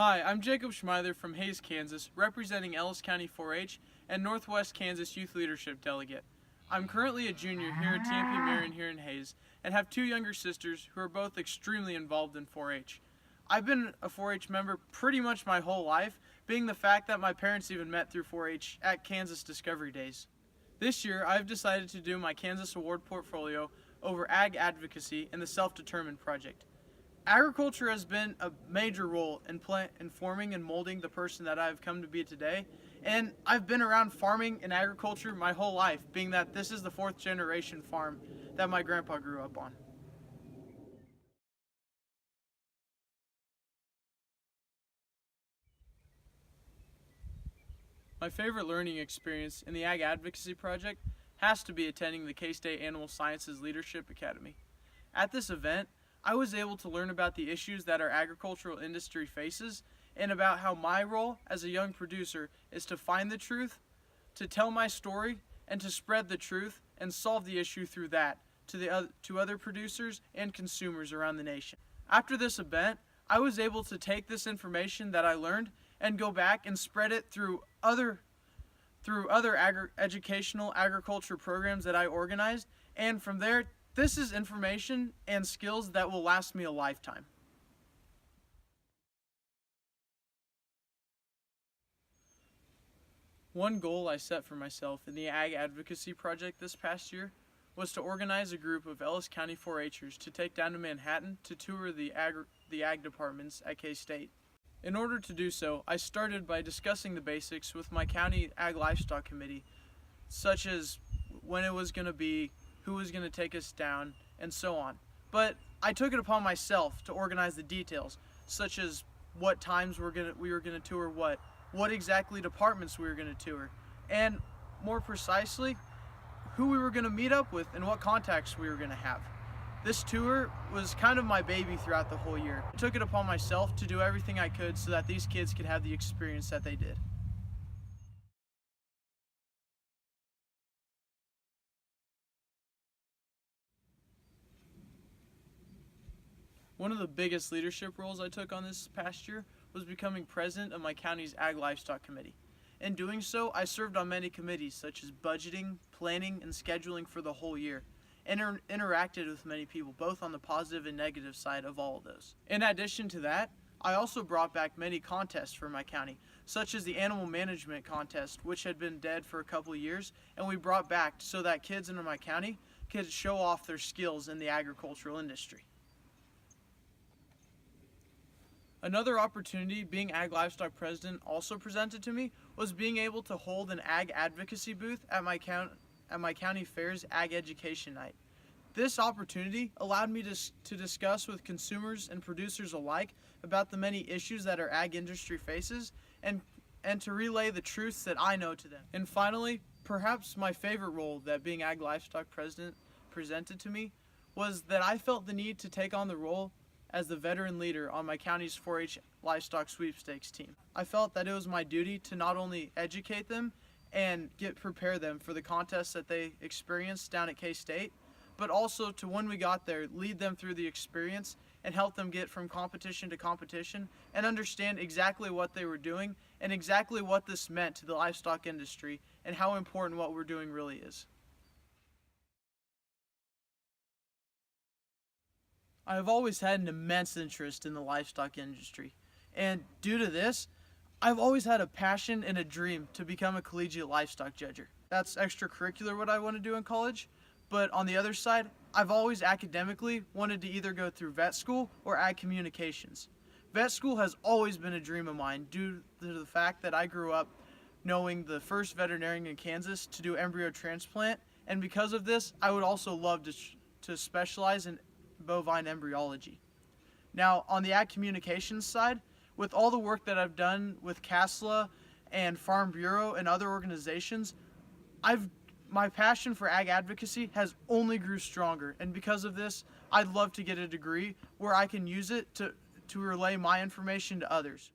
Hi, I'm Jacob Schmeither from Hays, Kansas, representing Ellis County 4-H and Northwest Kansas Youth Leadership Delegate. I'm currently a junior here at TMP Marion here in Hays and have two younger sisters who are both extremely involved in 4-H. I've been a 4-H member pretty much my whole life, being the fact that my parents even met through 4-H at Kansas Discovery Days. This year, I've decided to do my Kansas Award portfolio over ag advocacy and the Self-Determined Project. Agriculture has been a major role in forming and molding the person that I've come to be today, and I've been around farming and agriculture my whole life, being that this is the fourth generation farm that my grandpa grew up on. My favorite learning experience in the Ag Advocacy Project has to be attending the K-State Animal Sciences Leadership Academy. At this event, I was able to learn about the issues that our agricultural industry faces and about how my role as a young producer is to find the truth, to tell my story, and to spread the truth and solve the issue through that to other producers and consumers around the nation. After this event, I was able to take this information that I learned and go back and spread it through other educational agriculture programs that I organized, and from there, this is information and skills that will last me a lifetime. One goal I set for myself in the Ag Advocacy Project this past year was to organize a group of Ellis County 4-Hers to take down to Manhattan to tour the ag departments at K-State. In order to do so, I started by discussing the basics with my county ag livestock committee, such as when it was going to be, who was going to take us down, and so on. But I took it upon myself to organize the details, such as what times we were going to tour what exactly departments we were going to tour, and more precisely, who we were going to meet up with and what contacts we were going to have. This tour was kind of my baby throughout the whole year. I took it upon myself to do everything I could so that these kids could have the experience that they did. One of the biggest leadership roles I took on this past year was becoming president of my county's Ag Livestock Committee. In doing so, I served on many committees such as budgeting, planning, and scheduling for the whole year, and interacted with many people, both on the positive and negative side of all of those. In addition to that, I also brought back many contests for my county, such as the Animal Management Contest, which had been dead for a couple of years, and we brought back so that kids in my county could show off their skills in the agricultural industry. Another opportunity being Ag Livestock President also presented to me was being able to hold an Ag Advocacy booth at my county fair's Ag Education Night. This opportunity allowed me to discuss with consumers and producers alike about the many issues that our ag industry faces and to relay the truths that I know to them. And finally, perhaps my favorite role that being Ag Livestock President presented to me was that I felt the need to take on the role as the veteran leader on my county's 4-H livestock sweepstakes team. I felt that it was my duty to not only educate them and prepare them for the contests that they experienced down at K-State, but also to, when we got there, lead them through the experience and help them get from competition to competition and understand exactly what they were doing and exactly what this meant to the livestock industry and how important what we're doing really is. I've always had an immense interest in the livestock industry, and due to this, I've always had a passion and a dream to become a collegiate livestock judger. That's extracurricular what I want to do in college, but on the other side, I've always academically wanted to either go through vet school or ag communications. Vet school has always been a dream of mine due to the fact that I grew up knowing the first veterinarian in Kansas to do embryo transplant, and because of this, I would also love to specialize in bovine embryology. Now, on the ag communications side, with all the work that I've done with CASLA and Farm Bureau and other organizations, my passion for ag advocacy has only grew stronger, and because of this, I'd love to get a degree where I can use it to relay my information to others.